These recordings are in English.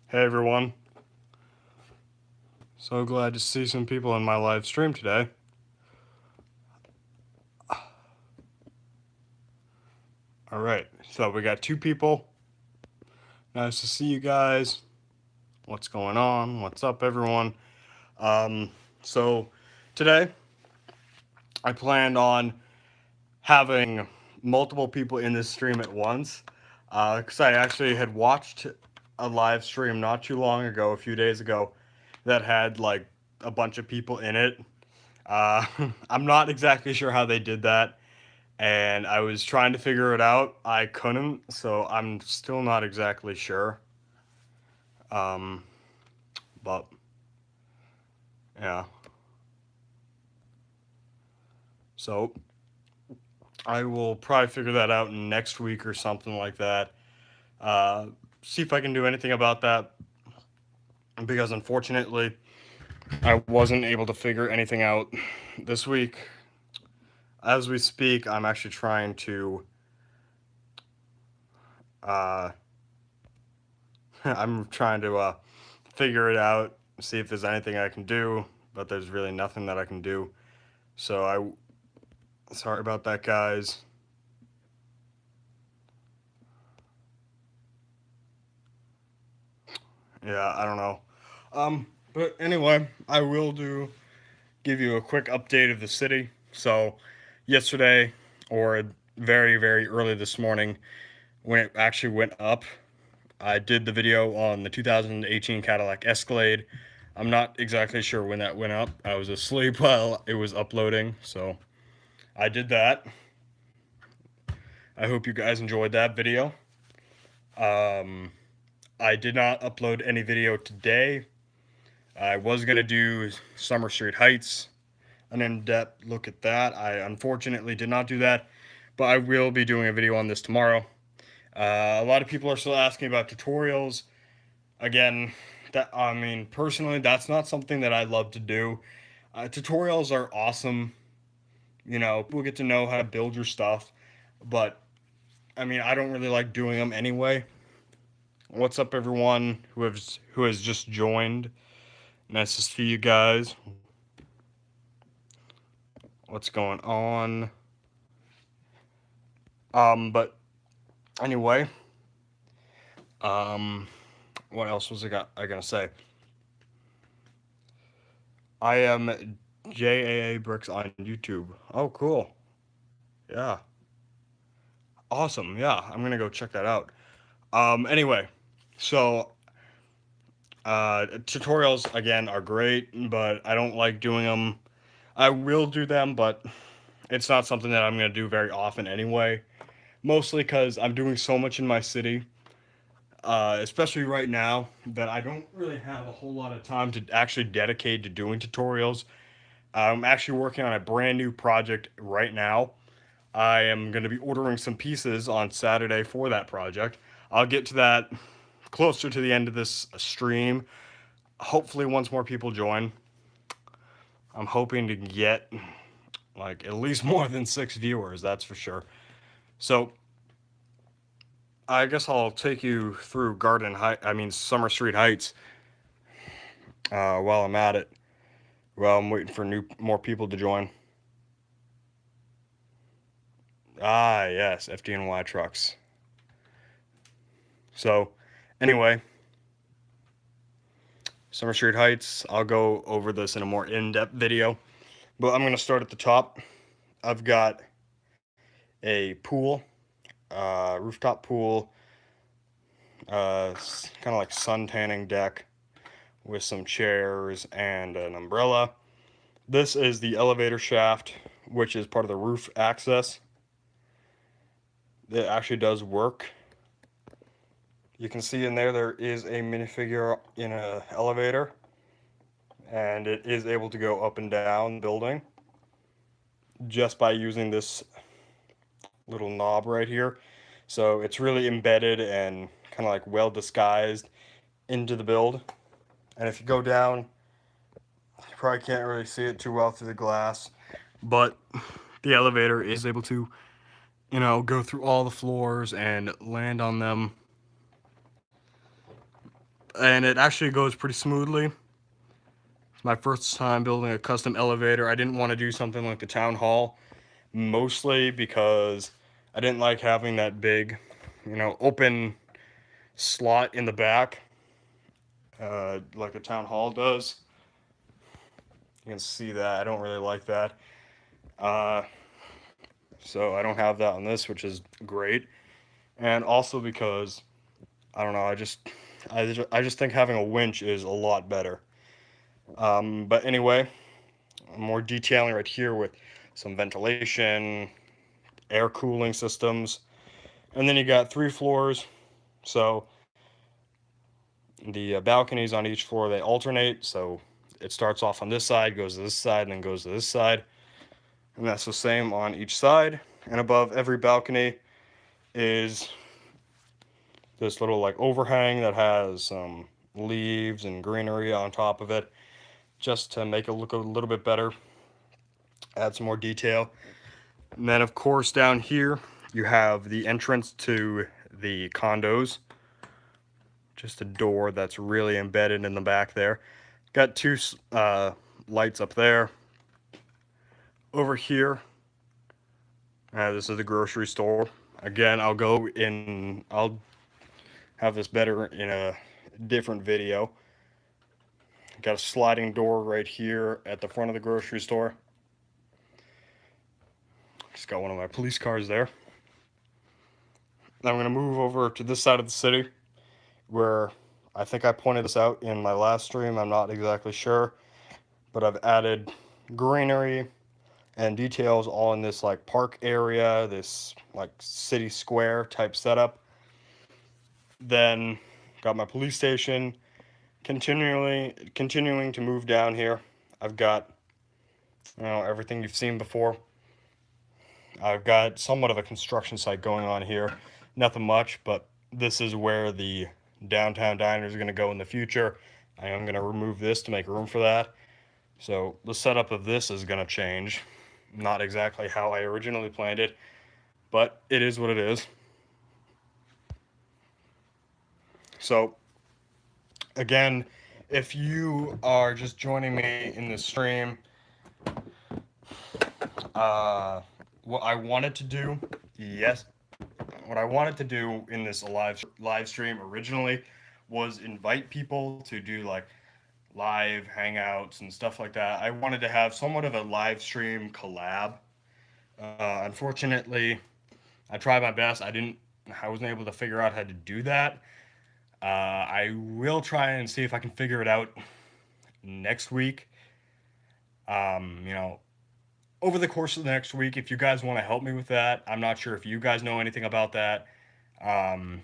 Hey everyone, so glad to see some people in my live stream today. Alright, so we got two people. Nice to see you guys. What's going on? What's up, everyone? So today I planned on having multiple people in this stream at once because I actually had watched a live stream not too long ago, a few days ago, that had like a bunch of people in it. Uh, I'm not exactly sure how they did that, and I was trying to figure it out. I couldn't, so I'm still not exactly sure. Um, but yeah, so I will probably figure that out next week or something like that. Uh, See if I can do anything about that because unfortunately I wasn't able to figure anything out this week. As we speak, I'm actually trying to. Uh, I'm trying to figure it out, see if there's anything I can do, but there's really nothing that I can do. So sorry about that, guys. Yeah, I don't know. But anyway, I will give you a quick update of the city. So yesterday, or very early this morning, when it actually went up, I did the video on the 2018 Cadillac Escalade. I'm not exactly sure when that went up. I was asleep while it was uploading, so I did that. I hope you guys enjoyed that video. Um, I did not upload any video today. I was going to do Summer Street Heights, an in-depth look at that. I unfortunately did not do that, but I will be doing a video on this tomorrow. A lot of people are still asking about tutorials. Again, personally, that's not something that I love to do. Tutorials are awesome. You know, people get to know how to build your stuff, but I don't really like doing them anyway. What's up, everyone who has just joined? Nice to see you guys. What's going on? But anyway, um, what else was I gonna say? I am JAA Bricks on YouTube. Oh, cool. Yeah, awesome. Yeah, I'm gonna go check that out. Anyway, so tutorials again are great, but I don't like doing them. I will do them, but it's not something that I'm gonna do very often anyway. Mostly because I'm doing so much in my city, especially right now, that I don't really have a whole lot of time to actually dedicate to doing tutorials. I'm actually working on a brand new project right now. I am going to be ordering some pieces on Saturday for that project. I'll get to that closer to the end of this stream. Hopefully, once more people join, I'm hoping to get like at least more than 6 viewers, that's for sure. So, I guess I'll take you through Summer Street Heights while I'm at it. Well, I'm waiting for more people to join. Ah, yes, FDNY trucks. So, anyway, Summer Street Heights, I'll go over this in a more in-depth video, but I'm going to start at the top. I've got a pool, rooftop pool, kind of like sun tanning deck with some chairs and an umbrella. This is the elevator shaft, which is part of the roof access. It actually does work. You can see in there is a minifigure in an elevator, and it is able to go up and down the building just by using this little knob right here. So it's really embedded and kind of like well disguised into the build. And if you go down, you probably can't really see it too well through the glass, but the elevator is able to, go through all the floors and land on them. and it actually goes pretty smoothly. It's my first time building a custom elevator. I didn't want to do something like the town hall, mostly because I didn't like having that big, open slot in the back, like a town hall does. You can see that. I don't really like that. Uh, so I don't have that on this, which is great. And also because, I don't know, I just think having a winch is a lot better. But anyway, more detailing right here with some ventilation, air cooling systems. And then you got 3 floors. So the balconies on each floor, they alternate. So it starts off on this side, goes to this side, and then goes to this side. And that's the same on each side. And above every balcony is this little like overhang that has some leaves and greenery on top of it, just to make it look a little bit better, add some more detail. And then of course down here you have the entrance to the condos, just a door that's really embedded in the back there. Got 2 lights up there. Over here, this is the grocery store. Again, I'll have this better in a different video. Got a sliding door right here at the front of the grocery store. Just got one of my police cars there. Now I'm going to move over to this side of the city, where I think I pointed this out in my last stream. I'm not exactly sure, but I've added greenery and details all in this like park area, this like city square type setup. Then got my police station. Continuing to move down here. I've got everything you've seen before. I've got somewhat of a construction site going on here. Nothing much, but this is where the downtown diner is going to go in the future. I am going to remove this to make room for that. So the setup of this is going to change. Not exactly how I originally planned it, but it is what it is. So again, if you are just joining me in this stream, what I wanted to do in this live stream originally was invite people to do like live hangouts and stuff like that. I wanted to have somewhat of a live stream collab. Unfortunately, I tried my best. I wasn't able to figure out how to do that. I will try and see if I can figure it out next week. Over the course of the next week, if you guys want to help me with that. I'm not sure if you guys know anything about that. It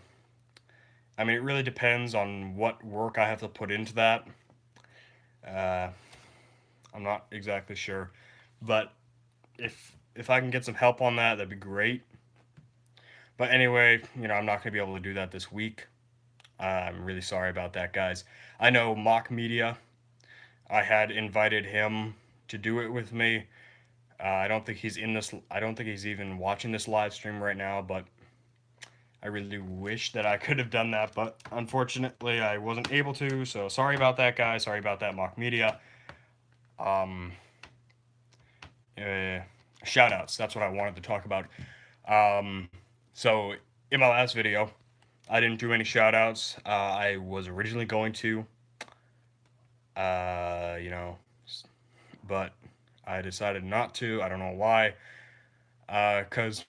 really depends on what work I have to put into that. I'm not exactly sure, but if I can get some help on that, that'd be great. But anyway, I'm not going to be able to do that this week. I'm really sorry about that, guys. I know Mock Media. I had invited him to do it with me. I don't think he's even watching this live stream right now, but I really wish that I could have done that, but unfortunately I wasn't able to, so sorry about that, guys. Sorry about that, Mock Media. Shoutouts, that's what I wanted to talk about. So in my last video, I didn't do any shoutouts. I was originally going to, but I decided not to. I don't know why. Because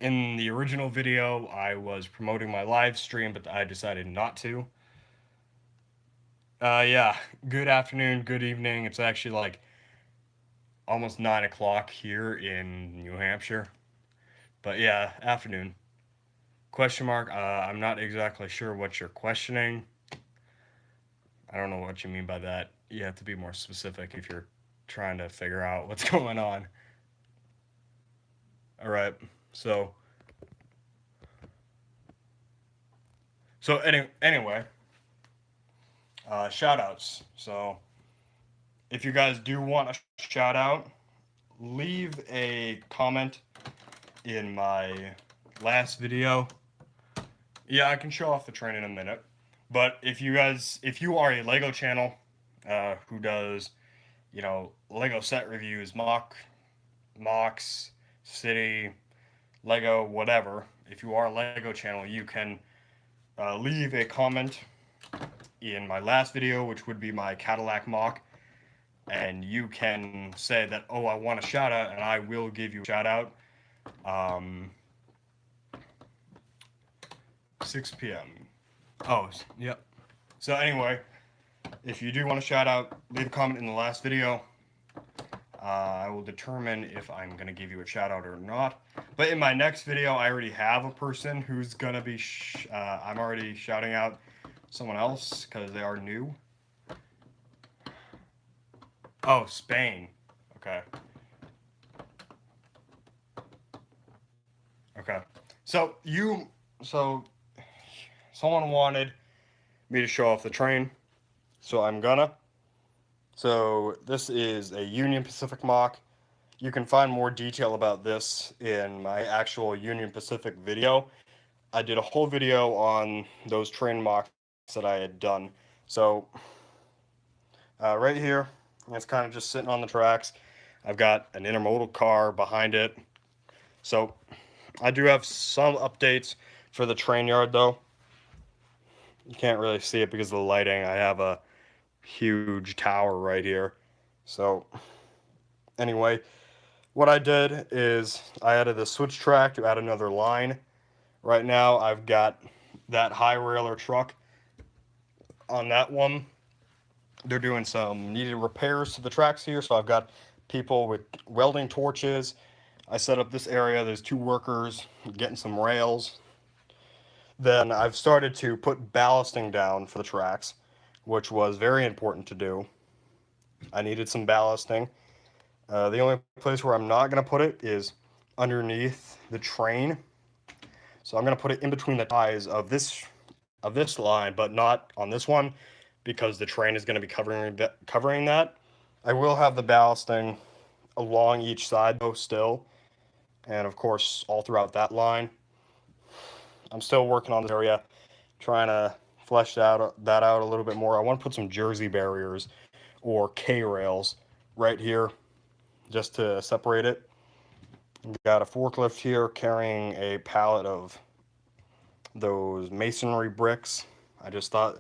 in the original video, I was promoting my live stream, but I decided not to. Yeah, good afternoon, good evening. It's actually like almost 9 o'clock here in New Hampshire. But yeah, afternoon. Question mark, I'm not exactly sure what you're questioning. I don't know what you mean by that. You have to be more specific if you're trying to figure out what's going on. All right, so anyway, shout outs. So if you guys do want a shout out, leave a comment in my last video. Yeah, I can show off the train in a minute, But if you are a Lego channel who does, Lego set reviews, MOCs, City, Lego, whatever. If you are a Lego channel, you can leave a comment in my last video, which would be my Cadillac MOC, and you can say that, oh, I want a shout out, and I will give you a shout out. 6 p.m. Oh, yep. So anyway, if you do want a shout out, leave a comment in the last video. I will determine if I'm going to give you a shout out or not. But in my next video, I already have a person who's going to be, I'm already shouting out someone else because they are new. Oh, Spain. Okay. Okay. So someone wanted me to show off the train, so I'm gonna. So this is a Union Pacific mock. You can find more detail about this in my actual Union Pacific video. I did a whole video on those train mocks that I had done. So right here, it's kind of just sitting on the tracks. I've got an intermodal car behind it. So I do have some updates for the train yard though. You can't really see it because of the lighting. I have a huge tower right here. So anyway, what I did is I added a switch track to add another line. Right now I've got that high railer truck on that one. They're doing some needed repairs to the tracks here, so I've got people with welding torches. I set up this area. There's 2 workers getting some rails. Then I've started to put ballasting down for the tracks, which was very important to do. I needed some ballasting. The only place where I'm not going to put it is underneath the train. So I'm going to put it in between the ties of this line, but not on this one, because the train is going to be covering that. I will have the ballasting along each side though still, and of course all throughout that line. I'm still working on this area, trying to flesh that out a little bit more. I want to put some jersey barriers or K-rails right here just to separate it. We've got a forklift here carrying a pallet of those masonry bricks. I just thought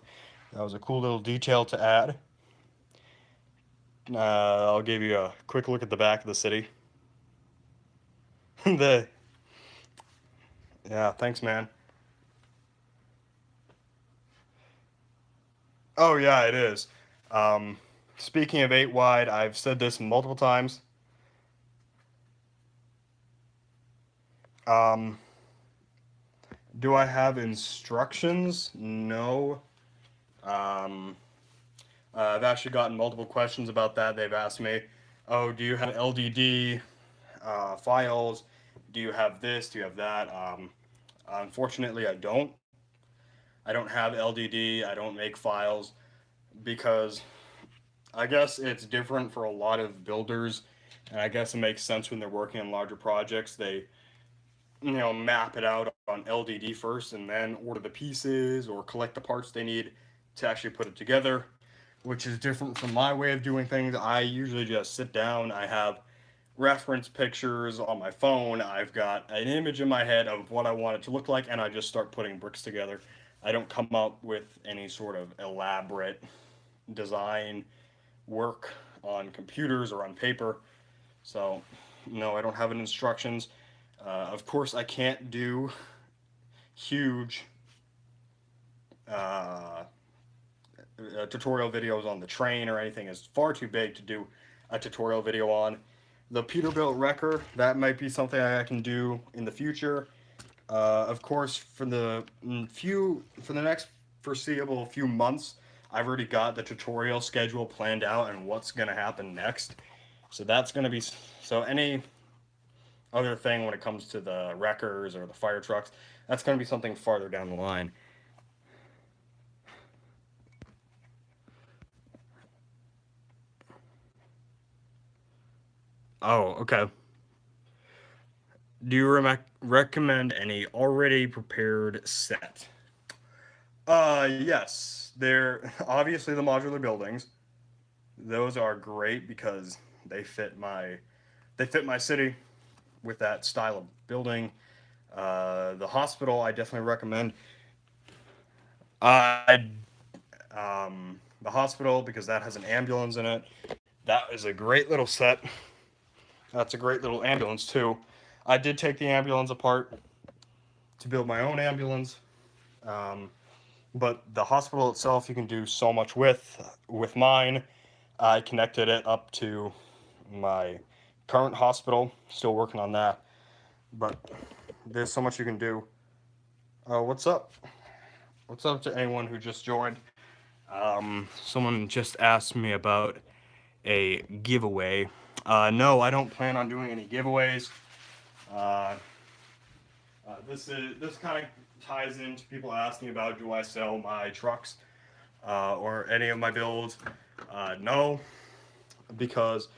that was a cool little detail to add. I'll give you a quick look at the back of the city. Yeah, thanks, man. Oh yeah, it is. Speaking of 8 wide, I've said this multiple times. Do I have instructions? No. I've actually gotten multiple questions about that. They've asked me, oh, do you have LDD files? Do you have this? Do you have that? Unfortunately, I don't. I don't have LDD. I don't make files because I guess it's different for a lot of builders, and I guess it makes sense when they're working on larger projects. They, map it out on LDD first and then order the pieces or collect the parts they need to actually put it together, which is different from my way of doing things. I usually just sit down. I have reference pictures on my phone. I've got an image in my head of what I want it to look like, and I just start putting bricks together. I don't come up with any sort of elaborate design work on computers or on paper. So, no, I don't have any instructions. Of course, I can't do huge tutorial videos on the train or anything. It's far too big to do a tutorial video on. The Peterbilt wrecker, that might be something I can do in the future. Of course, for the next foreseeable few months, I've already got the tutorial schedule planned out and what's going to happen next. So that's going to be, so any other thing when it comes to the wreckers or the fire trucks, that's going to be something farther down the line. Oh, okay. Do you recommend any already prepared set? Yes, they're obviously the modular buildings. Those are great because they fit my they fit my city with that style of building. The hospital I definitely recommend. I the hospital because that has an ambulance in it. That is a great little set. That's a great little ambulance too. I did take the ambulance apart to build my own ambulance. Um, but the hospital itself, you can do so much with. With mine, I connected it up to my current hospital. Still working on that, but there's so much you can do. What's up? What's up to anyone who just joined? Someone just asked me about a giveaway. No, I don't plan on doing any giveaways. Uh, this kind of ties into people asking about do I sell my trucks or any of my builds. No, because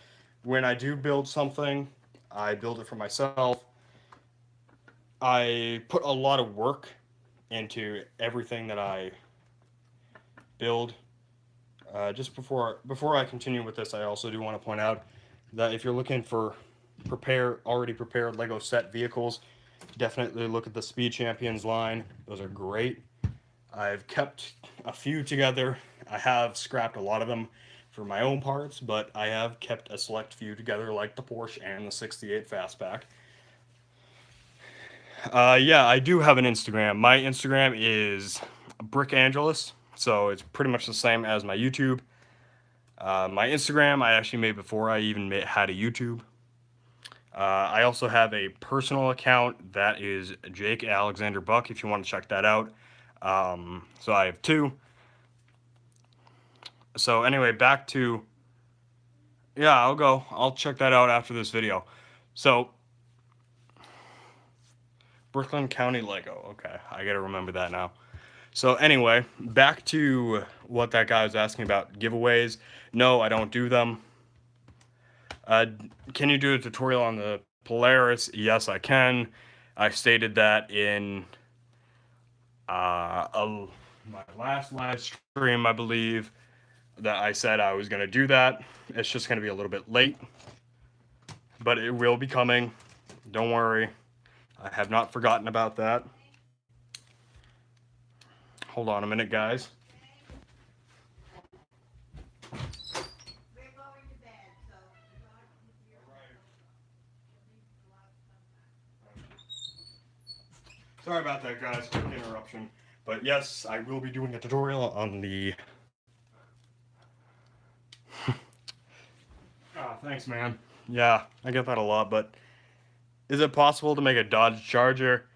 when I do build something, I build it for myself. I put a lot of work into everything that I build. Just before I continue with this, I also do want to point out that if you're looking for already prepared Lego set vehicles, definitely look at the Speed Champions line. Those are great. I've kept a few together. I have scrapped a lot of them for my own parts, but I have kept a select few together, like the Porsche and the 68 Fastback. Yeah, I do have an Instagram. My Instagram is Brick Angelus, so it's pretty much the same as my YouTube. My Instagram I actually made before I even had a YouTube. I also have a personal account that is Jake Alexander Buck if you want to check that out. So I have two. So anyway, back to yeah, I'll go. I'll check that out after this video. So Brooklyn County Lego. Okay, I gotta remember that now. So anyway, back to what that guy was asking about giveaways. No, I don't do them. Uh, can you do a tutorial on the Polaris? Yes, I can. I stated that in my last live stream, I believe, that I said I was going to do that. It's just going to be a little bit late, but it will be coming. Don't worry. I have not forgotten about that. Hold on a minute, guys. Sorry about that, guys. Quick interruption. But yes, I will be doing a tutorial on the... Thanks, man. Yeah, I get that a lot, but... Is it possible to make a Dodge Charger?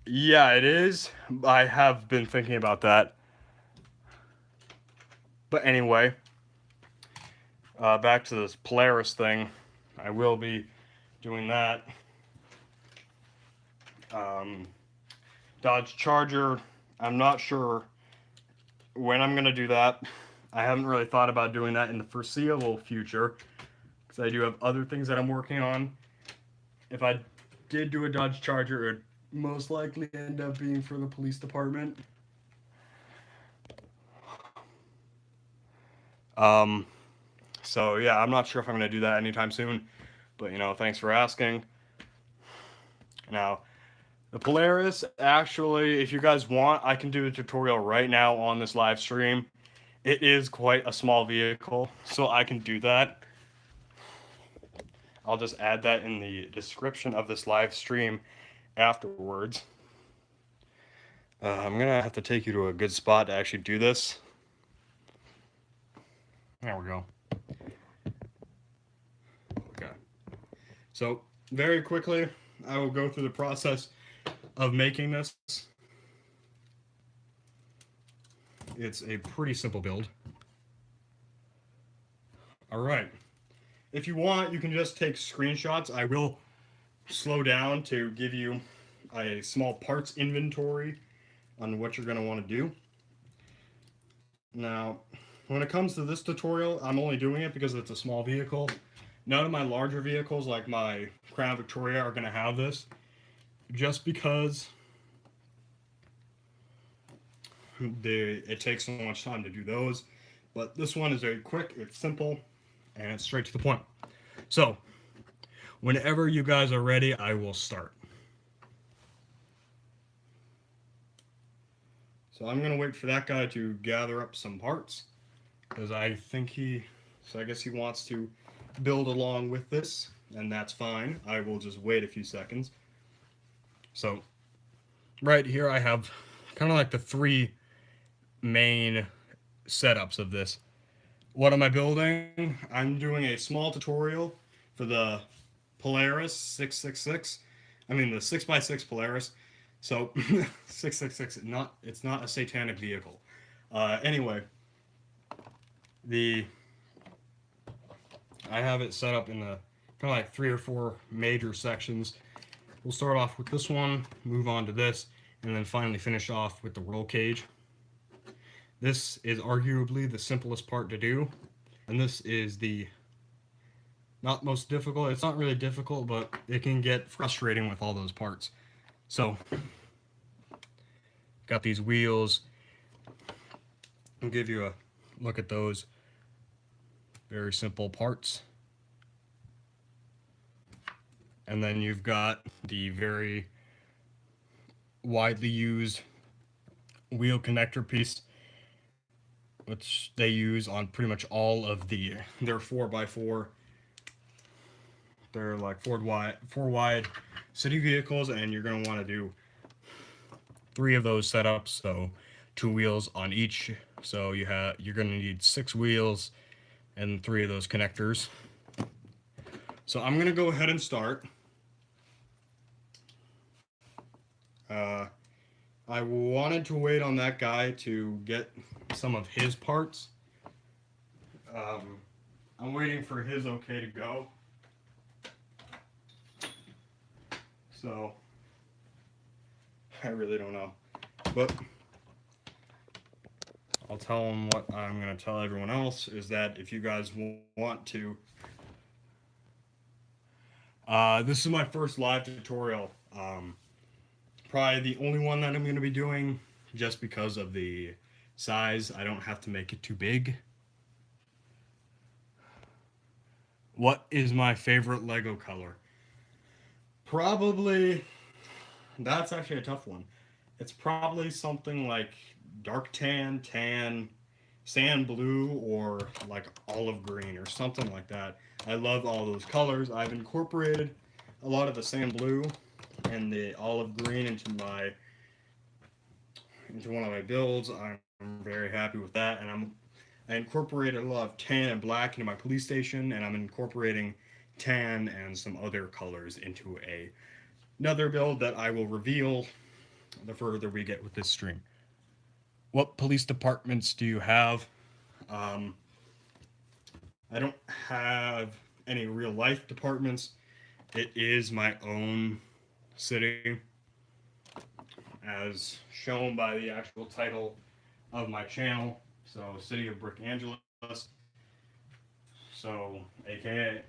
Yeah, it is. I have been thinking about that. But anyway, back to this Polaris thing. I will be doing that. Dodge Charger, I'm not sure when I'm going to do that. I haven't really thought about doing that in the foreseeable future because I do have other things that I'm working on. If I did do a Dodge Charger, it would most likely end up being for the police department. So yeah, I'm not sure if I'm going to do that anytime soon, but thanks for asking. Now, the Polaris, actually, if you guys want, I can do a tutorial right now on this live stream. It is quite a small vehicle, so I can do that. I'll just add that in the description of this live stream afterwards. I'm gonna have to take you to a good spot to actually do this. There we go. Okay. So, very quickly, I will go through the process of making this. It's a pretty simple build. All right. If you want, you can just take screenshots. I will slow down to give you a small parts inventory on what you're going to want to do. Now, when it comes to this tutorial, I'm only doing it because it's a small vehicle. None of my larger vehicles, like my Crown Victoria, are going to have this. Just because it takes so much time to do those. But this one is very quick, it's simple, and it's straight to the point. So, whenever you guys are ready, I will start. So I'm going to wait for that guy to gather up some parts, because I guess he wants to build along with this, and that's fine. I will just wait a few seconds. So, right here I have kind of like the three main setups of this. What am I building? I'm doing a small tutorial for the Polaris 666. I mean the 6x6 Polaris. So 666, it's not a satanic vehicle. Anyway, I have it set up in the kind of like 3 or 4 major sections. We'll start off with this one, move on to this, and then finally finish off with the roll cage. This is arguably the simplest part to do, and this is the not most difficult. It's not really difficult, but it can get frustrating with all those parts. So, got these wheels. I'll give you a look at those. Very simple parts. And then you've got the very widely used wheel connector piece, which they use on pretty much all of their 4x4. They're like four wide city vehicles, and you're going to want to do 3 of those setups, so 2 wheels on each. So you're going to need 6 wheels and 3 of those connectors. So I'm going to go ahead and start. I wanted to wait on that guy to get some of his parts. I'm waiting for his okay to go. So, I really don't know. But I'll tell him what I'm going to tell everyone else is that if you guys want to... this is my first live tutorial. Probably the only one that I'm going to be doing just because of the size. I don't have to make it too big. What is my favorite Lego color? Probably, that's actually a tough one. It's probably something like dark tan, sand blue, or like olive green or something like that. I love all those colors. I've incorporated a lot of the sand blue and the olive green into one of my builds. I'm very happy with that, and I incorporated a lot of tan and black into my police station, and I'm incorporating tan and some other colors into another build that I will reveal the further we get with this stream. What police departments do you have? I don't have any real life departments. It is my own city, as shown by the actual title of my channel. So, City of Brick Angeles. So, aka,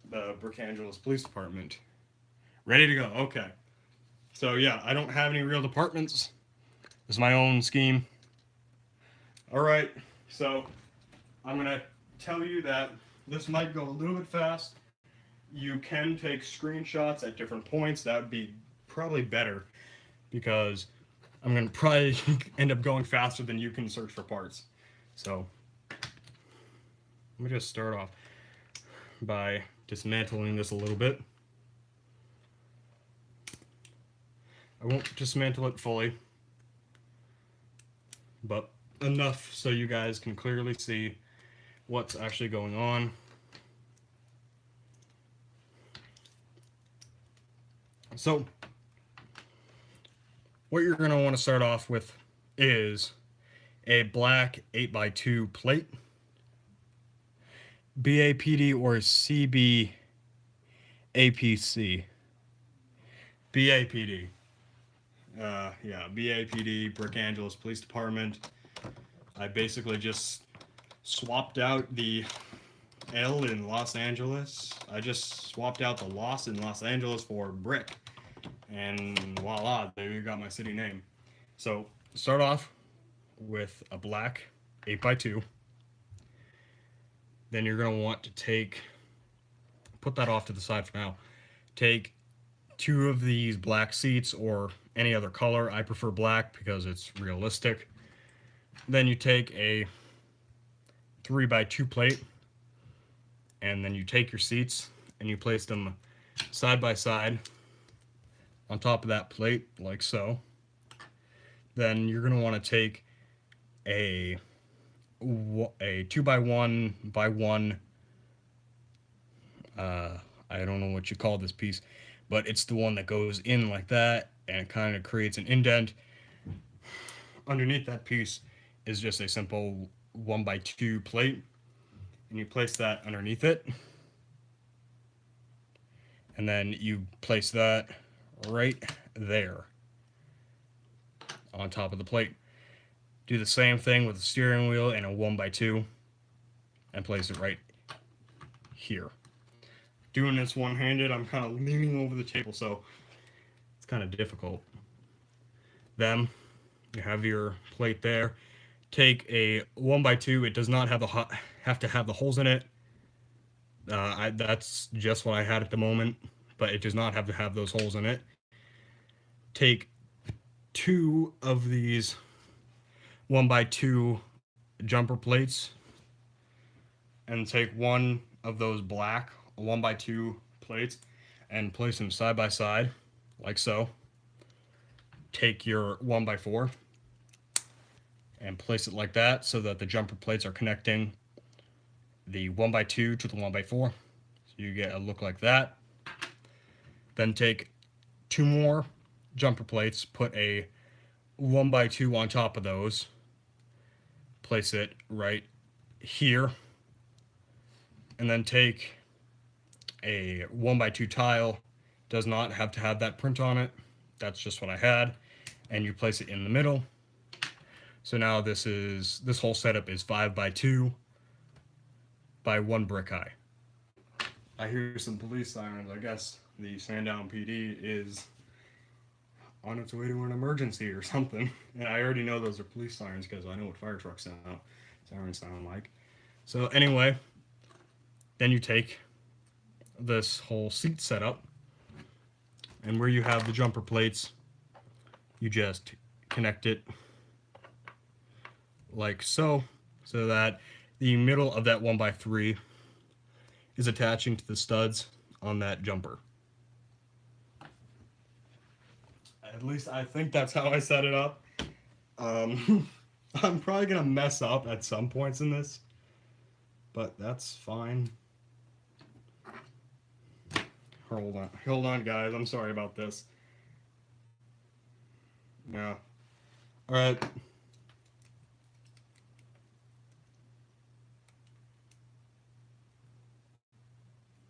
the Brick Angeles Police Department. Ready to go. Okay. So, yeah, I don't have any real departments. It's my own scheme. Alright, so I'm going to tell you that this might go a little bit fast. You can take screenshots at different points. That would be probably better, because I'm going to probably end up going faster than you can search for parts. So, let me just start off by dismantling this a little bit. I won't dismantle it fully, but enough so you guys can clearly see what's actually going on. So, what you're going to want to start off with is a black 8x2 plate, BAPD or CBAPC. BAPD. Yeah, BAPD, Brick Angeles Police Department. I basically just swapped out the L in Los Angeles. I just swapped out the Los in Los Angeles for Brick. And voila, there you got my city name. So, start off with a black 8x2. Then you're going to want to put that off to the side for now. Take 2 of these black seats or any other color. I prefer black because it's realistic. Then you take a 3x2 plate, and then you take your seats and you place them side by side on top of that plate, like so. Then you're going to want to take a 2x1x1, I don't know what you call this piece, but it's the one that goes in like that and it kind of creates an indent. Underneath that piece is just a simple 1x2 plate, and you place that underneath it, and then you place that right there on top of the plate. Do the same thing with the steering wheel and a 1x2 and place it right here. Doing this one-handed, I'm kind of leaning over the table, so it's kind of difficult. Then you have your plate there. Take a 1x2. It does not have to have the holes in it. That's just what I had at the moment, but it does not have to have those holes in it. Take 2 of these 1x2 jumper plates and take one of those black 1x2 plates and place them side by side, like so. Take your 1x4 and place it like that so that the jumper plates are connecting the 1x2 to the 1x4. So you get a look like that. Then take 2 more jumper plates, put a 1x2 on top of those, place it right here, and then take a 1x2 tile. Does not have to have that print on it. That's just what I had. And you place it in the middle. So now this whole setup is 5x2 by 1 brick high. I hear some police sirens. I guess the Sandown PD is on its way to an emergency or something. And I already know those are police sirens because I know what fire trucks sirens sound like. So anyway, then you take this whole seat setup, and where you have the jumper plates, you just connect it like so, so that the middle of that 1x3 is attaching to the studs on that jumper. At least I think that's how I set it up. I'm probably gonna mess up at some points in this, but that's fine. Hold on, guys. I'm sorry about this. Yeah. All right.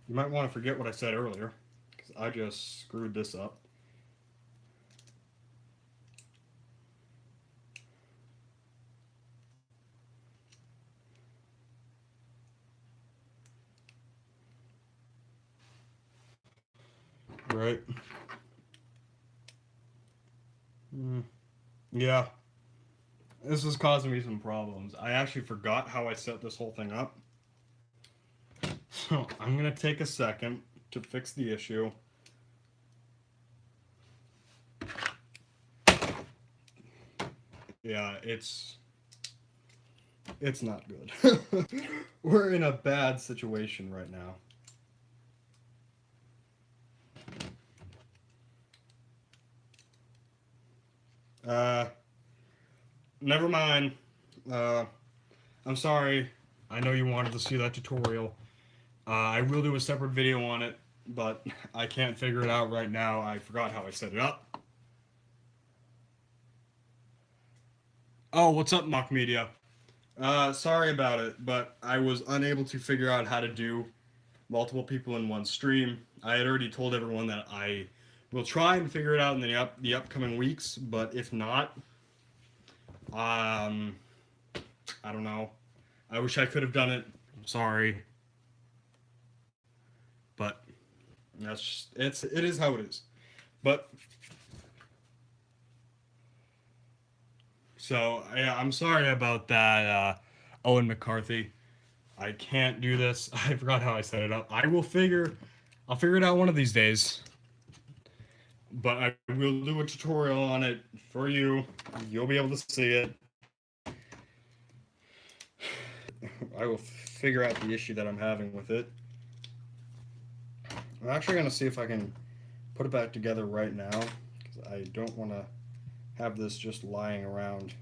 You might want to forget what I said earlier, because I just screwed this up. Right. Yeah. This is causing me some problems. I actually forgot how I set this whole thing up. So I'm going to take a second to fix the issue. Yeah, it's not good. We're in a bad situation right now. Never mind. I'm sorry. I know you wanted to see that tutorial. I will do a separate video on it, but I can't figure it out right now. I forgot how I set it up. Oh, what's up, Mock Media? Sorry about it, but I was unable to figure out how to do multiple people in one stream. I had already told everyone that I will try and figure it out in the upcoming weeks, but if not, I don't know. I wish I could have done it. I'm sorry. But that's just, it is how it is. But So yeah, I'm sorry about that, Owen McCarthy. I can't do this. I forgot how I set it up. I'll figure it out one of these days. But I will do a tutorial on it for you. You'll be able to see it. I will figure out the issue that I'm having with it. I'm actually going to see if I can put it back together right now, because I don't want to have this just lying around.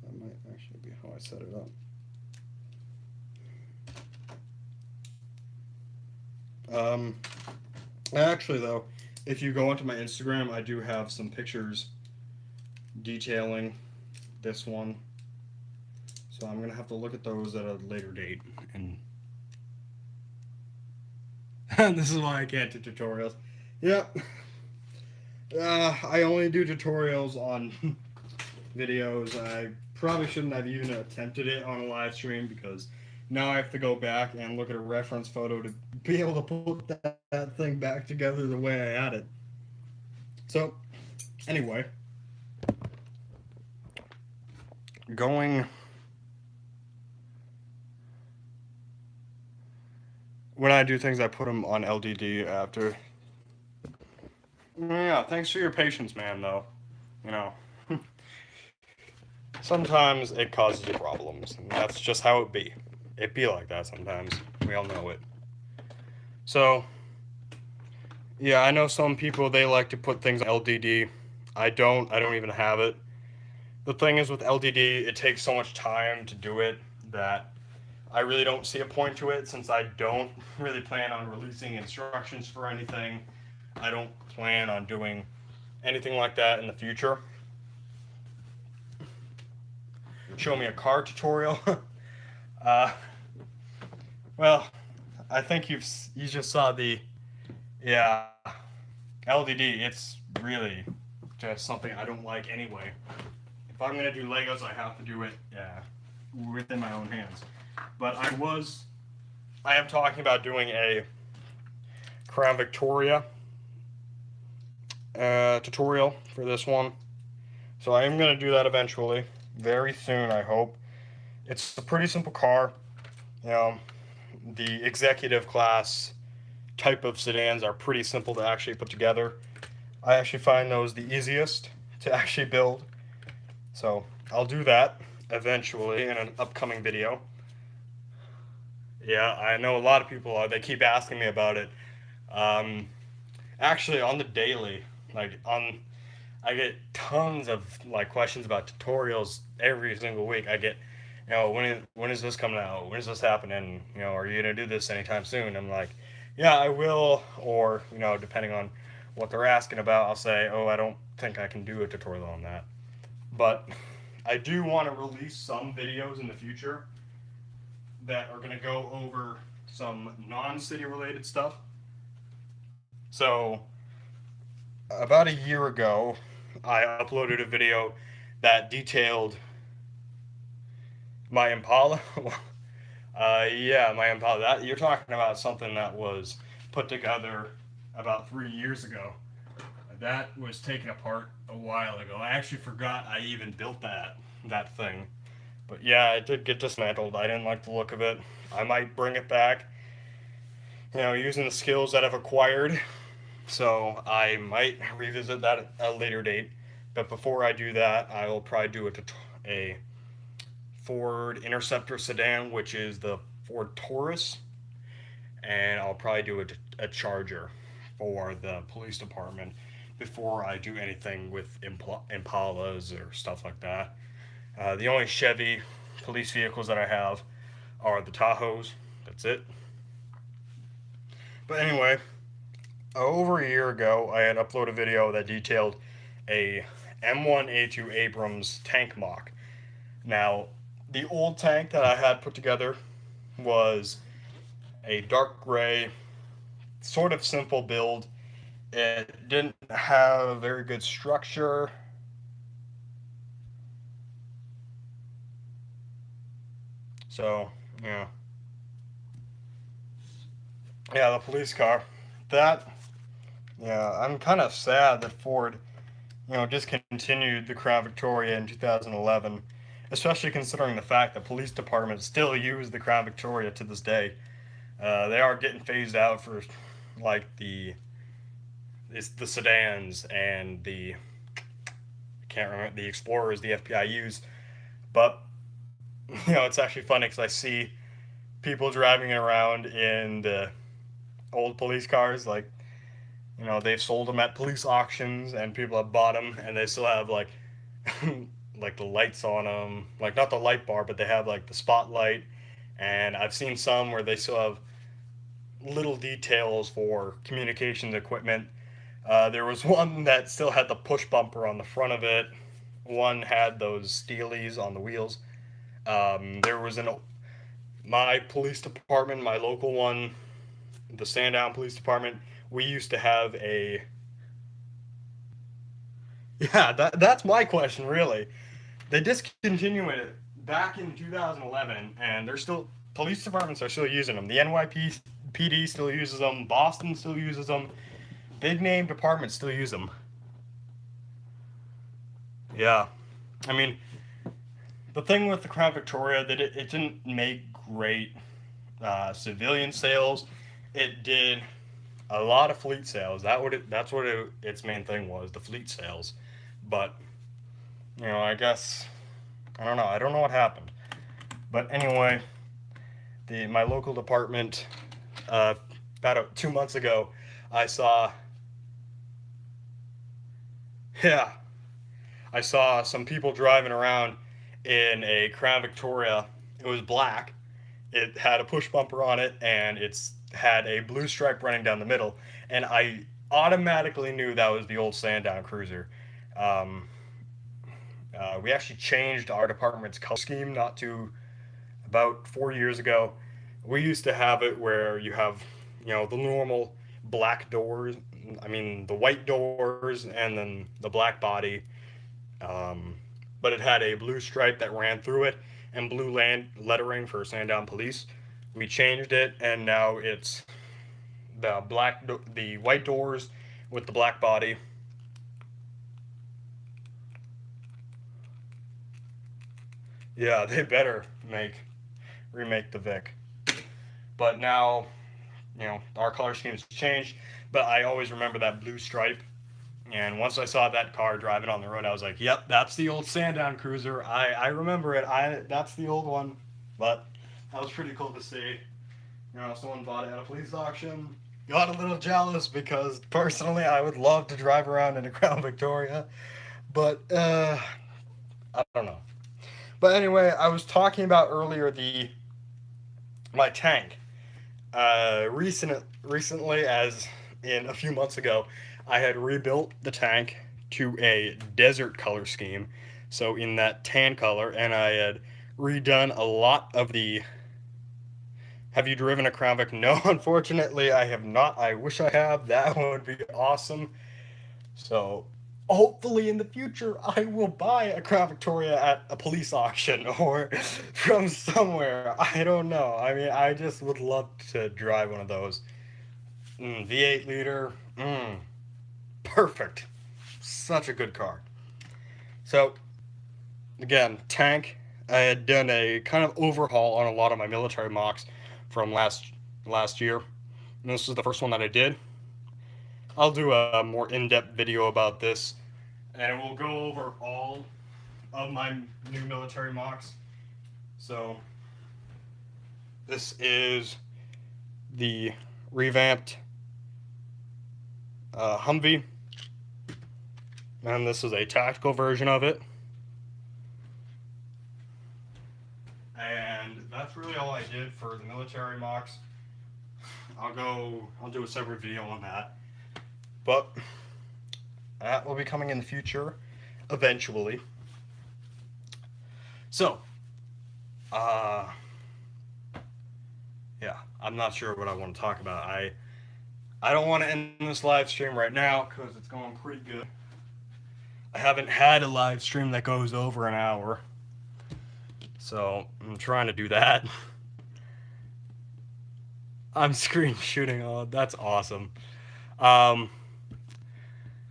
That might actually be how I set it up. Actually, though, if you go onto my Instagram, I do have some pictures detailing this one. So I'm going to have to look at those at a later date. And this is why I can't do tutorials. Yep. I only do tutorials on videos. I probably shouldn't have even attempted it on a live stream, because now I have to go back and look at a reference photo to be able to put that thing back together the way I had it. So, anyway, going. When I do things, I put them on LDD after. Yeah, thanks for your patience, man, though. You know, sometimes it causes you problems, and that's just how it be. It be like that sometimes. We all know it. So, yeah, I know some people, they like to put things on LDD. I don't even have it. The thing is with LDD, it takes so much time to do it that I really don't see a point to it, since I don't really plan on releasing instructions for anything. I don't plan on doing anything like that in the future. Show me a car tutorial. uh, well, I think you just saw the, yeah, LDD. It's really just something I don't like anyway. If I'm gonna do Legos, I have to do it within my own hands. But I am talking about doing a Crown Victoria tutorial for this one. So I am going to do that eventually, very soon, I hope. It's a pretty simple car. You know, the executive class type of sedans are pretty simple to actually put together. I actually find those the easiest to actually build. So I'll do that eventually in an upcoming video. Yeah, I know a lot of people they keep asking me about it. Um, Actually, on the daily, I get tons of like questions about tutorials every single week. I get, when is this coming out? When is this happening? Are you gonna do this anytime soon? I'm like, yeah, I will. Or depending on what they're asking about, I'll say, oh, I don't think I can do a tutorial on that. But I do want to release some videos in the future that are gonna go over some non-city related stuff. So about a year ago, I uploaded a video that detailed my Impala. Yeah, my Impala. That you're talking about something that was put together about 3 years ago. That was taken apart a while ago. I actually forgot I even built that thing. But yeah, it did get dismantled. I didn't like the look of it. I might bring it back, using the skills that I've acquired. So I might revisit that at a later date. But before I do that, I will probably do a Ford Interceptor sedan, which is the Ford Taurus, and I'll probably do a Charger for the police department before I do anything with Impalas or stuff like that. The only Chevy police vehicles that I have are the Tahoes. That's it. But anyway, over a year ago, I had uploaded a video that detailed a M1A2 Abrams tank mock. Now, the old tank that I had put together was a dark gray, sort of simple build. It didn't have a very good structure. So, yeah. Yeah, the police car. That, yeah, I'm kind of sad that Ford discontinued the Crown Victoria in 2011, especially considering the fact that police departments still use the Crown Victoria to this day. They are getting phased out for like the sedans and the I can't remember the Explorers the FBI use, but it's actually funny because I see people driving around in the old police cars like they've sold them at police auctions and people have bought them and they still have like like the lights on them, like not the light bar, but they have like the spotlight. And I've seen some where they still have little details for communications equipment. There was one that still had the push bumper on the front of it. One had those steelies on the wheels. There was my police department, my local one, the Sandown Police Department. We used to have a yeah. That's my question really. They discontinued it back in 2011, and they're still police departments are still using them. The NYPD still uses them. Boston still uses them. Big name departments still use them. Yeah, I mean the thing with the Crown Victoria that it didn't make great civilian sales. It did a lot of fleet sales. That's what its main thing was, the fleet sales. But I guess I don't know. I don't know what happened. But anyway, the my local department about 2 months ago, I saw yeah, I saw some people driving around in a Crown Victoria. It was black. It had a push bumper on it, and it's had a blue stripe running down the middle. And I automatically knew that was the old Sandown Cruiser. Um, we actually changed our department's color scheme not too about 4 years ago. We used to have it where you have the normal black doors. I mean the white doors and then the black body. Um, but it had a blue stripe that ran through it and blue lettering for Sandown Police. We changed it, and now it's the white doors with the black body. Yeah, they better remake the Vic. But now, our color scheme's changed. But I always remember that blue stripe. And once I saw that car driving on the road, I was like, "Yep, that's the old Sandown Cruiser. I remember it. That's the old one." But that was pretty cool to see. Someone bought it at a police auction. Got a little jealous because personally, I would love to drive around in a Crown Victoria, but I don't know. But anyway, I was talking about earlier the my tank. Recently, as in a few months ago, I had rebuilt the tank to a desert color scheme, so in that tan color, and I had redone a lot of the. Have you driven a Crown Vic? No, unfortunately, I have not. I wish I have. That would be awesome. So, hopefully, in the future, I will buy a Crown Victoria at a police auction or from somewhere. I don't know. I mean, I just would love to drive one of those. V8 liter. Perfect. Such a good car. So, again, tank. I had done a kind of overhaul on a lot of my military MOCs from last year. And this is the first one that I did. I'll do a more in-depth video about this, and it will go over all of my new military MOCs. So this is the revamped Humvee, and this is a tactical version of it. And that's really all I did for the military MOCs. I'll do a separate video on that. But that will be coming in the future, eventually. So, yeah, I'm not sure what I want to talk about. I don't want to end this live stream right now because it's going pretty good. I haven't had a live stream that goes over an hour, so I'm trying to do that. I'm screen shooting. Oh, that's awesome.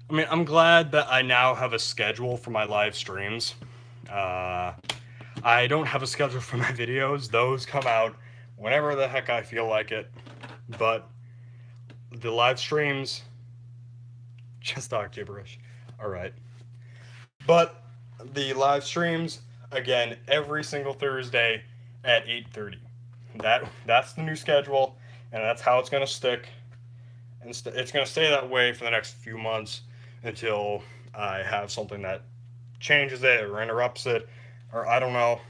I mean, I'm glad that I now have a schedule for my live streams. Uh, I don't have a schedule for my videos. Those come out whenever the heck I feel like it. But the live streams, just talk gibberish. All right. But the live streams, again, every single Thursday at 8:30. That's the new schedule, and that's how it's gonna stick. And it's gonna stay that way for the next few months until I have something that changes it or interrupts it, or I don't know.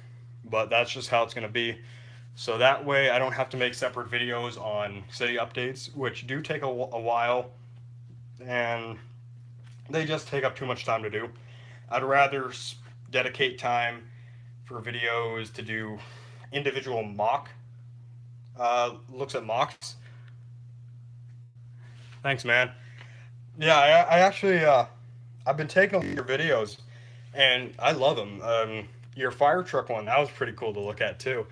But that's just how it's gonna be. So that way, I don't have to make separate videos on city updates, which do take a while, and they just take up too much time to do. I'd rather dedicate time for videos to do individual looks at MOCs. Thanks, man. Yeah, I actually I've been taking your videos, and I love them. Your fire truck one, that was pretty cool to look at too.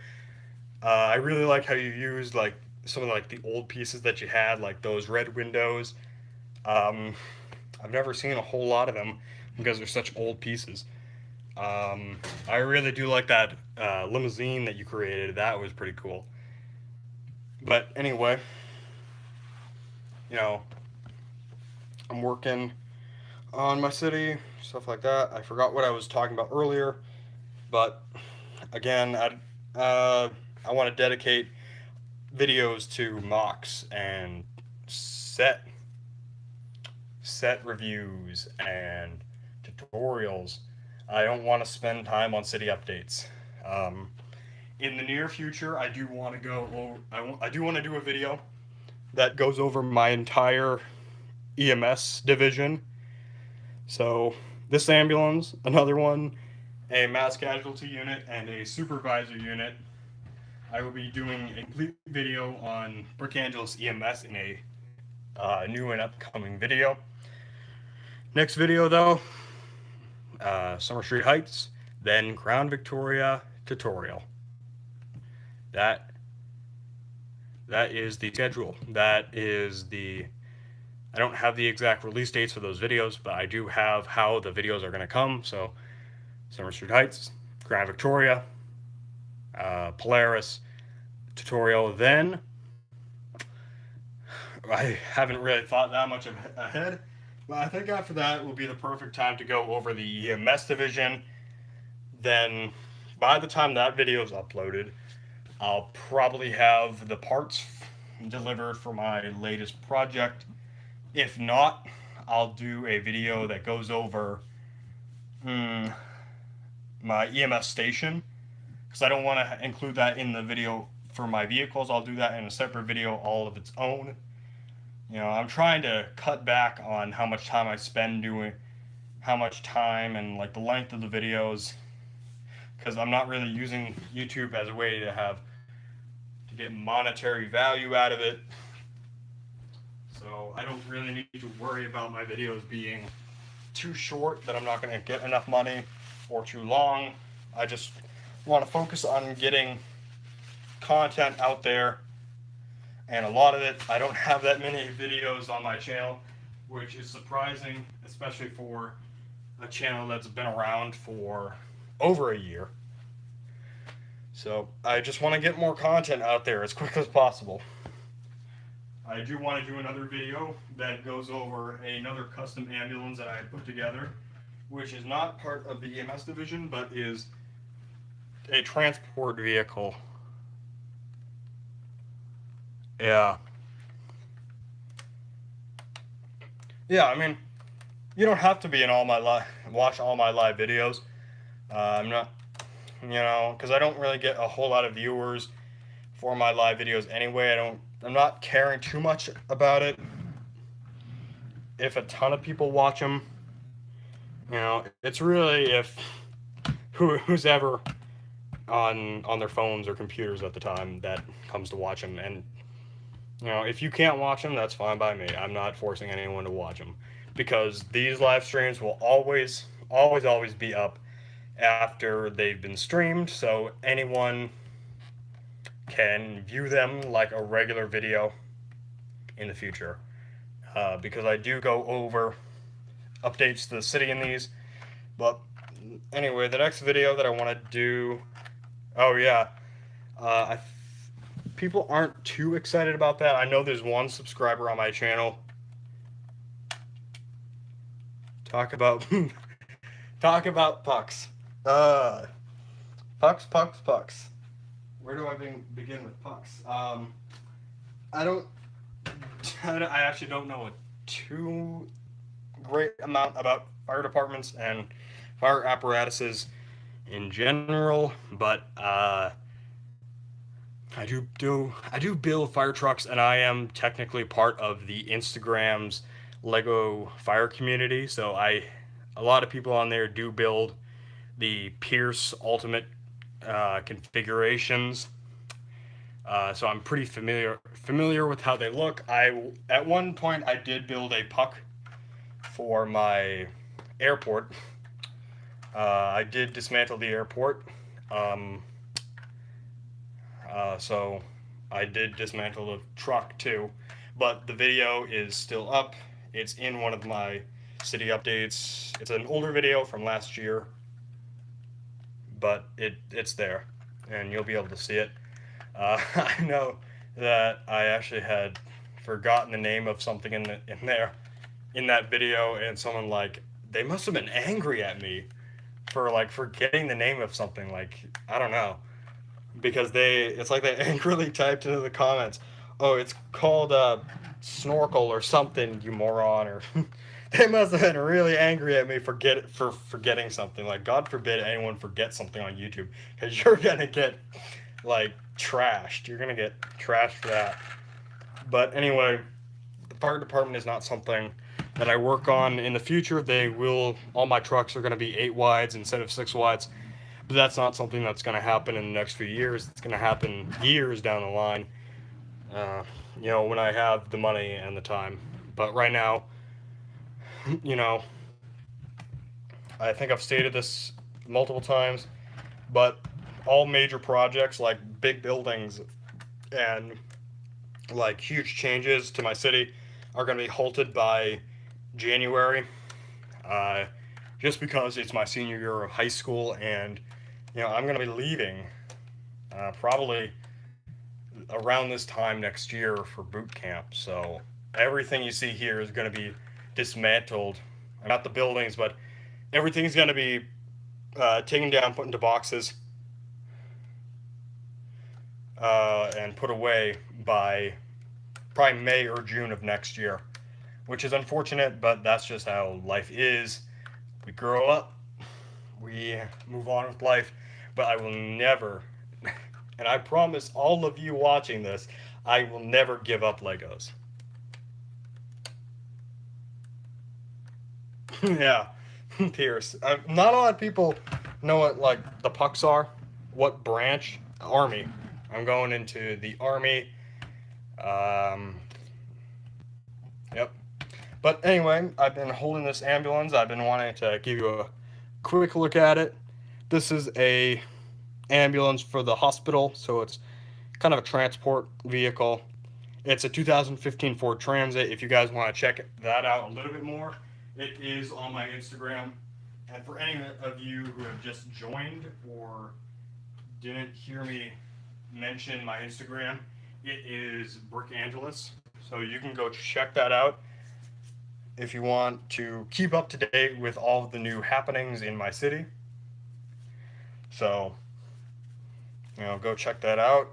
I really like how you used like some of like the old pieces that you had, like those red windows. Um, I've never seen a whole lot of them because they're such old pieces. I really do like that limousine that you created. That was pretty cool. But anyway, you know, I'm working on my city, stuff like that. I forgot what I was talking about earlier, but again, I want to dedicate videos to mocks and set set reviews and tutorials. I don't want to spend time on city updates. Um, in the near future, I do want to go. I do want to do a video that goes over my entire EMS division. So this ambulance, another one, a mass casualty unit, and a supervisor unit. I will be doing a complete video on Brick Angeles EMS in a new and upcoming video. Next video, though, Summer Street Heights, then Crown Victoria tutorial. That that is the schedule. That is the. I don't have the exact release dates for those videos, but I do have how the videos are going to come. So, Summer Street Heights, Crown Victoria, Polaris tutorial. Then I haven't really thought that much ahead, but I think after that will be the perfect time to go over the EMS division. Then, by the time that video is uploaded, I'll probably have the parts delivered for my latest project. If not, I'll do a video that goes over my EMS station, because I don't want to include that in the video for my vehicles. I'll do that in a separate video all of its own. You know, I'm trying to cut back on how much time I spend doing, how much time and like the length of the videos, because I'm not really using YouTube as a way to get monetary value out of it. So I don't really need to worry about my videos being too short that I'm not going to get enough money, or too long. I just want to focus on getting content out there, and a lot of it, I don't have that many videos on my channel, which is surprising, especially for a channel that's been around for over a year. So I just want to get more content out there as quick as possible. I do want to do another video that goes over another custom ambulance that I put together, which is not part of the EMS division, but is a transport vehicle. Yeah. Yeah, I mean, you don't have to be in all my watch all my live videos. I'm not, because I don't really get a whole lot of viewers for my live videos anyway. I'm not caring too much about it. If a ton of people watch them, it's really if who's ever on their phones or computers at the time that comes to watch them. And if you can't watch them, that's fine by me. I'm not forcing anyone to watch them, because these live streams will always be up after they've been streamed, so anyone can view them like a regular video in the future. Because I do go over updates to the city in these. But anyway, the next video that I want to do, oh yeah, uh, I, people aren't too excited about that. I know there's one subscriber on my channel. Talk about talk about pucks. Pucks. Where do I begin with pucks? I don't. I actually don't know a too great amount about fire departments and fire apparatuses in general, but I do build fire trucks, and I am technically part of the Instagram's Lego fire community. So a lot of people on there do build the Pierce Ultimate configurations. So I'm pretty familiar with how they look. At one point I did build a puck for my airport. I did dismantle the airport. So I did dismantle the truck too, but the video is still up. It's in one of my city updates. It's an older video from last year, but it's there, and you'll be able to see it. I know that I actually had forgotten the name of something in that video, and someone they must have been angry at me for forgetting the name of something. I don't know, because it's like they angrily typed into the comments, "Oh, it's called snorkel or something, you moron," or they must have been really angry at me for forgetting something. God forbid anyone forget something on YouTube, because you're gonna get trashed. You're gonna get trashed for that. But anyway, the fire department is not something that I work on in the future. All my trucks are gonna be 8 wides instead of 6 wides. But that's not something that's going to happen in the next few years. It's going to happen years down the line, when I have the money and the time. But right now, I think I've stated this multiple times, but all major projects like big buildings and huge changes to my city are going to be halted by January, just because it's my senior year of high school, and I'm going to be leaving probably around this time next year for boot camp. So everything you see here is going to be dismantled. Not the buildings, but everything's going to be taken down, put into boxes, and put away by probably May or June of next year, which is unfortunate, but that's just how life is. We grow up, we move on with life. But I will never, and I promise all of you watching this, I will never give up Legos. Yeah, Pierce. Not a lot of people know what the pucks are. What branch? Army. I'm going into the Army. Yep. But anyway, I've been holding this ambulance. I've been wanting to give you a quick look at it. This is a ambulance for the hospital, so it's kind of a transport vehicle. It's a 2015 Ford Transit. If you guys want to check that out a little bit more, it is on my Instagram. And for any of you who have just joined or didn't hear me mention my Instagram, it is Brick Angeles. So you can go check that out if you want to keep up to date with all of the new happenings in my city. So, go check that out.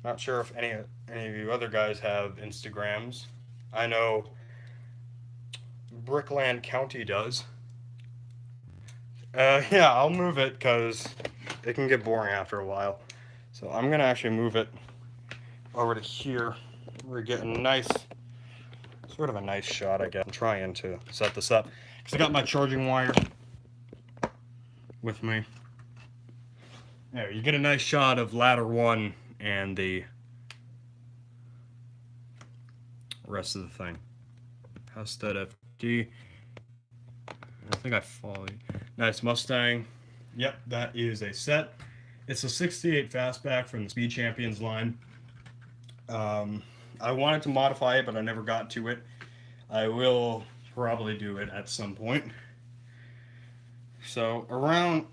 Not sure if any of you other guys have Instagrams. I know Brickland County does. Yeah, I'll move it because it can get boring after a while. So I'm going to actually move it over to here. We're getting sort of a nice shot, I guess. I'm trying to set this up because I got my charging wire with me. There, you get a nice shot of ladder 1 and the rest of the thing. Howstead FD. I think I follow you. Nice Mustang. Yep, that is a set. It's a 68 fastback from the Speed Champions line. I wanted to modify it, but I never got to it. I will probably do it at some point. So around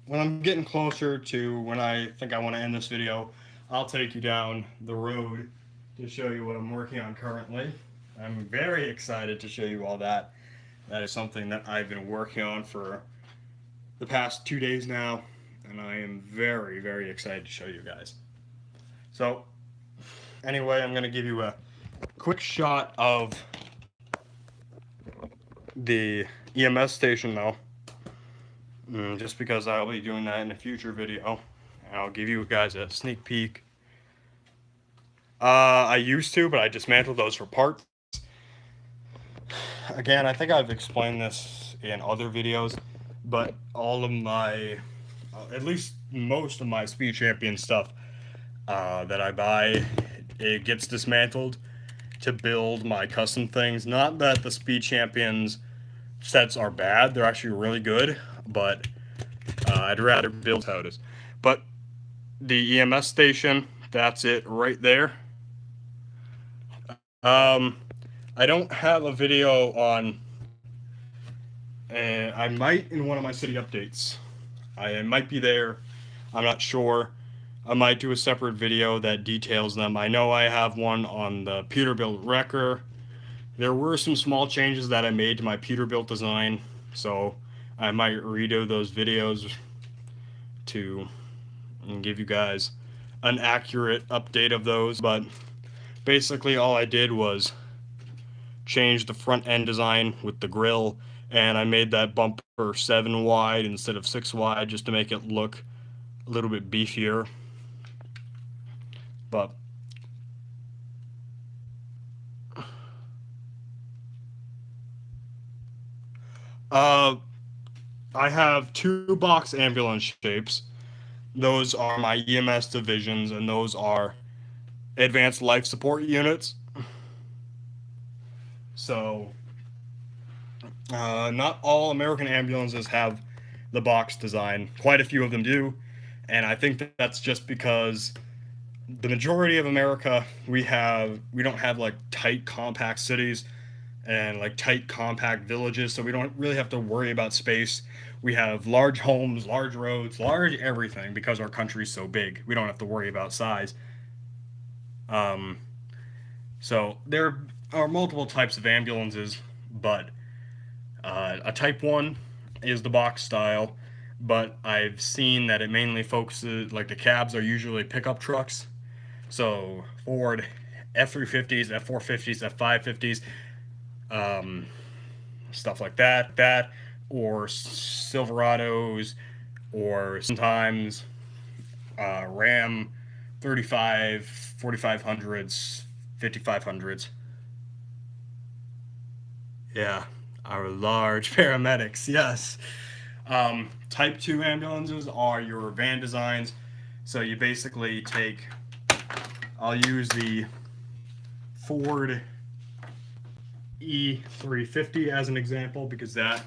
when I'm getting closer to when I think I want to end this video, I'll take you down the road to show you what I'm working on currently. I'm very excited to show you all that. That is something that I've been working on for the past 2 days now, and I am very, very excited to show you guys. So anyway, I'm going to give you a quick shot of the EMS station now, just because I'll be doing that in a future video, and I'll give you guys a sneak peek. I used to, but I dismantled those for parts. Again, I think I've explained this in other videos, but all of my, at least most of my Speed Champion stuff that I buy, it gets dismantled to build my custom things. Not that the Speed Champions sets are bad, they're actually really good, but I'd rather build Shoutout. But the EMS station, that's it right there. I don't have a video on, I might in one of my city updates. I might be there, I'm not sure. I might do a separate video that details them. I know I have one on the Peterbilt Wrecker. There were some small changes that I made to my Peterbilt design, so I might redo those videos to give you guys an accurate update of those. But basically all I did was change the front end design with the grill, and I made that bumper 7 wide instead of 6 wide just to make it look a little bit beefier. But I have 2 box ambulance shapes. Those are my EMS divisions, and those are advanced life support units. So not all American ambulances have the box design. Quite a few of them do, and I think that's just because the majority of America, we don't have like tight compact cities and like tight compact villages, so we don't really have to worry about space. We have large homes, large roads, large everything, because our country's so big. We don't have to worry about size. So there are multiple types of ambulances, but a type 1 is the box style, but I've seen that it mainly focuses, like the cabs are usually pickup trucks. So Ford F350s, F450s, F550s, stuff like that, or Silverados, or sometimes Ram 35, 4500s, 5500s. Yeah, our large paramedics, yes. Type 2 ambulances are your van designs. So you basically take, I'll use the Ford E350 as an example, because that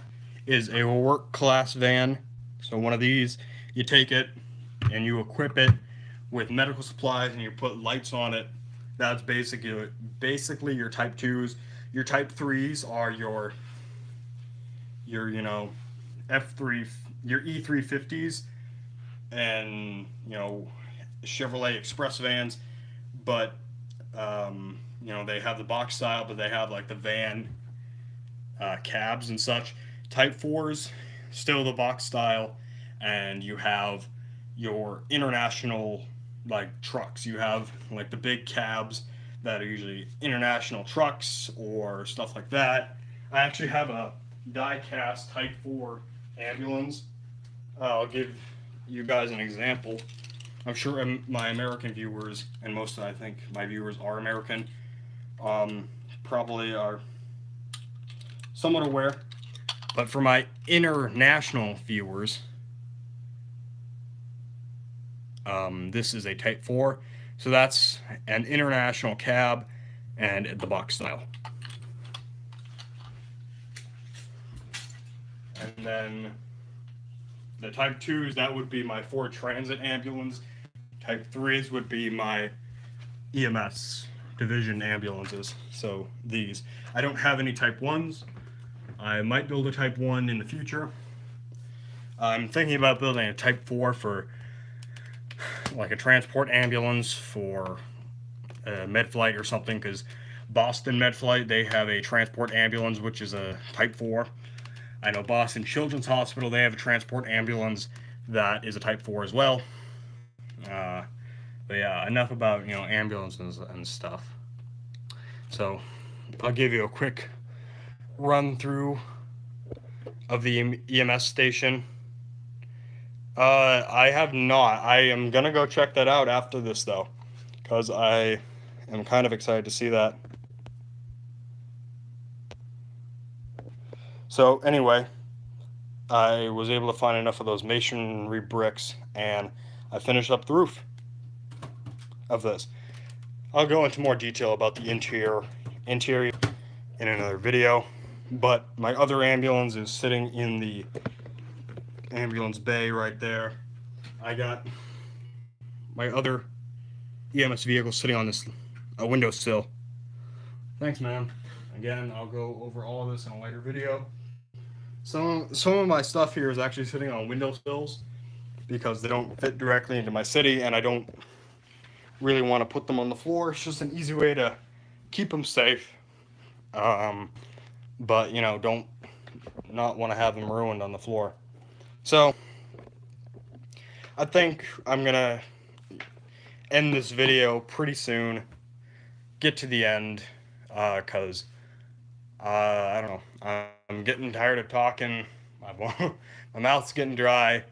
is a work class van. So one of these, you take it and you equip it with medical supplies and you put lights on it. That's basically your type 2s. Your type 3s are your you know, your E350s and, you know, Chevrolet Express vans, but you know, they have the box style, but they have like the van cabs and such. Type 4s, still the box style, and you have your international like trucks. You have like the big cabs that are usually international trucks or stuff like that. I actually have a die-cast Type 4 ambulance. I'll give you guys an example. I'm sure my American viewers, and most of, I think my viewers are American, probably are somewhat aware. But for my international viewers, this is a Type 4. So that's an international cab and the box style. And then the Type 2s, that would be my Ford Transit ambulance. Type 3s would be my EMS division ambulances. So these. I don't have any Type 1s. I might build a Type 1 in the future. I'm thinking about building a Type 4 for like a transport ambulance for MedFlight or something, because Boston MedFlight, they have a transport ambulance which is a Type 4. I know Boston Children's Hospital, they have a transport ambulance that is a Type 4 as well. But yeah, enough about, ambulances and stuff. So I'll give you a quick run through of the EMS station. I have not. I am gonna go check that out after this though, because I am kind of excited to see that. So anyway, I was able to find enough of those masonry bricks, and I finished up the roof of this. I'll go into more detail about the interior in another video, but my other ambulance is sitting in the ambulance bay right there. I got my other EMS vehicle sitting on this windowsill. Thanks, man. Again, I'll go over all of this in a later video. Some of my stuff here is actually sitting on windowsills because they don't fit directly into my city, and I don't really want to put them on the floor. It's just an easy way to keep them safe. But don't not want to have them ruined on the floor. So I think I'm gonna end this video pretty soon, get to the end, because I don't know, I'm getting tired of talking, my mouth's getting dry,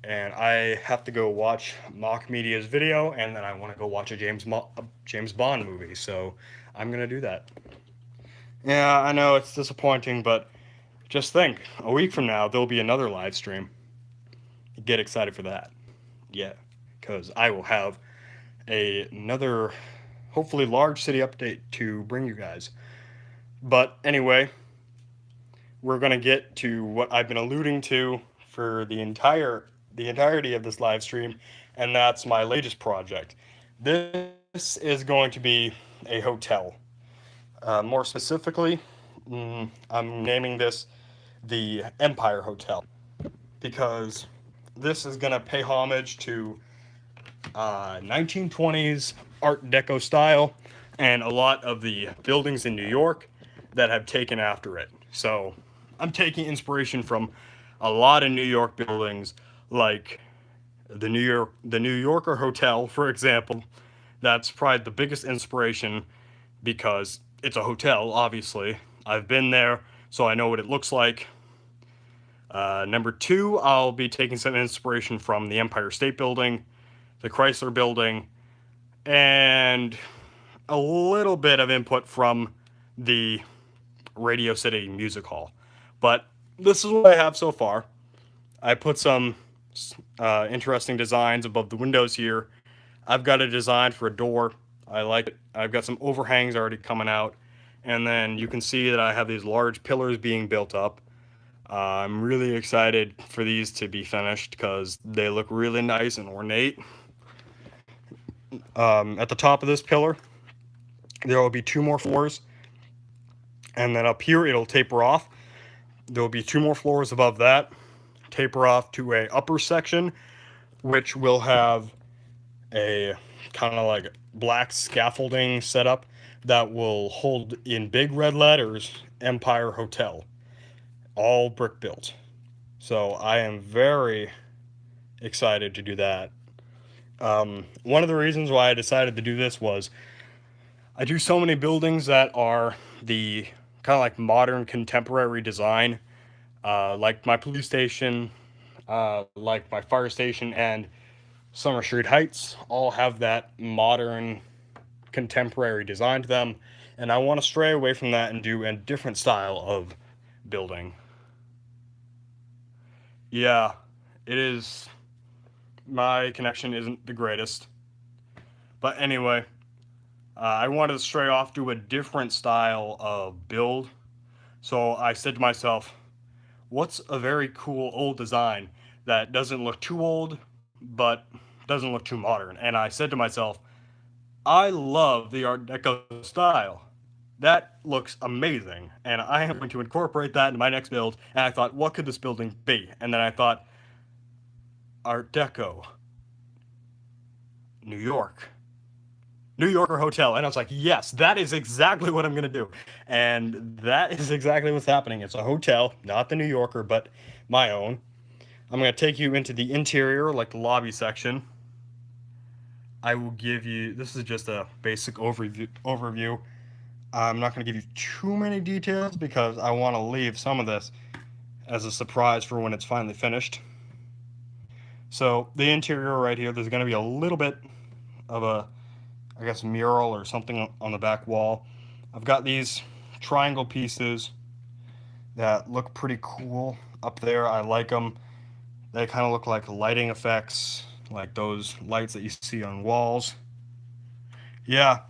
and I have to go watch Mock Media's video, and then I want to go watch a James Bond movie, so I'm gonna do that. Yeah, I know it's disappointing, but just think, a week from now there'll be another live stream. Get excited for that. Yeah, because I will have another, hopefully large city update to bring you guys. But anyway, we're going to get to what I've been alluding to for the entirety of this live stream, and that's my latest project. This is going to be a hotel. More specifically, I'm naming this the Empire Hotel, because this is going to pay homage to 1920s Art Deco style and a lot of the buildings in New York that have taken after it. So I'm taking inspiration from a lot of New York buildings, like the New Yorker Hotel, for example. That's probably the biggest inspiration because it's a hotel, obviously. I've been there, so I know what it looks like. Number 2, I'll be taking some inspiration from the Empire State Building, the Chrysler Building, and a little bit of input from the Radio City Music Hall. But this is what I have so far. I put some interesting designs above the windows here. I've got a design for a door. I like it. I've got some overhangs already coming out. And then you can see that I have these large pillars being built up. I'm really excited for these to be finished because they look really nice and ornate. At the top of this pillar, there will be 2 more floors. And then up here, it'll taper off. There will be 2 more floors above that, taper off to a upper section, which will have a kind of like black scaffolding setup that will hold in big red letters Empire Hotel, all brick built. So I am very excited to do that. One of the reasons why I decided to do this was I do so many buildings that are the kind of like modern contemporary design, like my police station, like my fire station, and Summer Street Heights all have that modern contemporary design to them, and I want to stray away from that and do a different style of building. Yeah, it is. My connection isn't the greatest, but anyway, I wanted to stray off to a different style of build. So I said to myself, what's a very cool old design that doesn't look too old but doesn't look too modern? And I said to myself, I love the Art Deco style. That looks amazing, and I am going to incorporate that in my next build. And I thought, what could this building be? And then I thought, Art Deco, New York. New Yorker hotel. And I was like, yes, that is exactly what I'm going to do. And that is exactly what's happening. It's a hotel, not the New Yorker, but my own. I'm going to take you into the interior, like the lobby section. I will give you, this is just a basic overview. I'm not going to give you too many details because I want to leave some of this as a surprise for when it's finally finished. So the interior right here, there's going to be a little bit of a, I guess, mural or something on the back wall. I've got these triangle pieces that look pretty cool up there. I like them. They kind of look like lighting effects, like those lights that you see on walls. Yeah,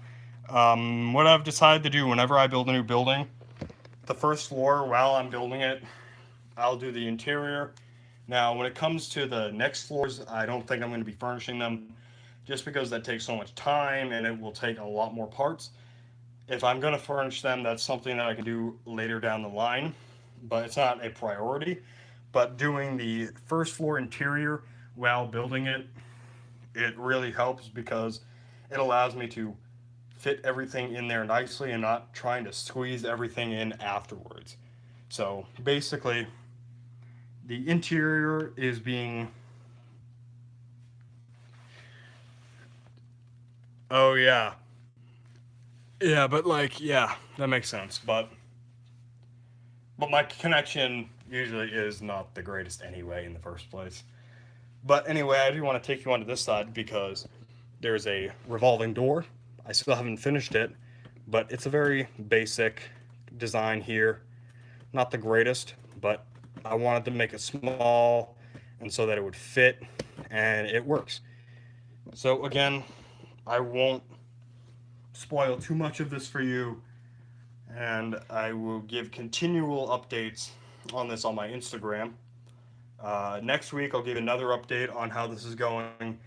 what I've decided to do whenever I build a new building, the first floor, while I'm building it, I'll do the interior. Now, when it comes to the next floors, I don't think I'm going to be furnishing them just because that takes so much time and it will take a lot more parts. If I'm going to furnish them, that's something that I can do later down the line, but it's not a priority. But doing the first floor interior while building it, it really helps because it allows me to fit everything in there nicely and not trying to squeeze everything in afterwards. So basically, the interior is being. Oh, yeah. Yeah, but like, yeah, that makes sense. But my connection usually is not the greatest anyway in the first place. But anyway, I do want to take you onto this side because there's a revolving door. I still haven't finished it, but it's a very basic design here. Not the greatest, but I wanted to make it small and so that it would fit, and it works. So again, I won't spoil too much of this for you, and I will give continual updates on this on my Instagram. Next week, I'll give another update on how this is going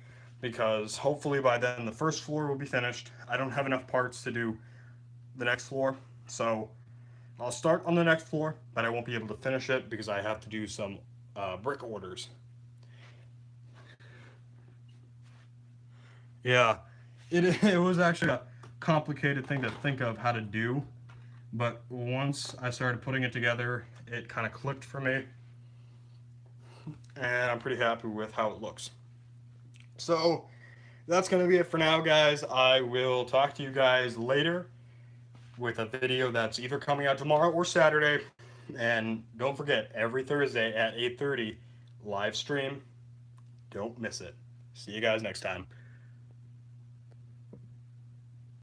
because hopefully by then the first floor will be finished. I don't have enough parts to do the next floor, so I'll start on the next floor, but I won't be able to finish it because I have to do some brick orders. Yeah, it was actually a complicated thing to think of how to do, but once I started putting it together, it kind of clicked for me, and I'm pretty happy with how it looks. So that's going to be it for now, guys. I will talk to you guys later with a video that's either coming out tomorrow or Saturday. And don't forget, every Thursday at 8:30, live stream. Don't miss it. See you guys next time.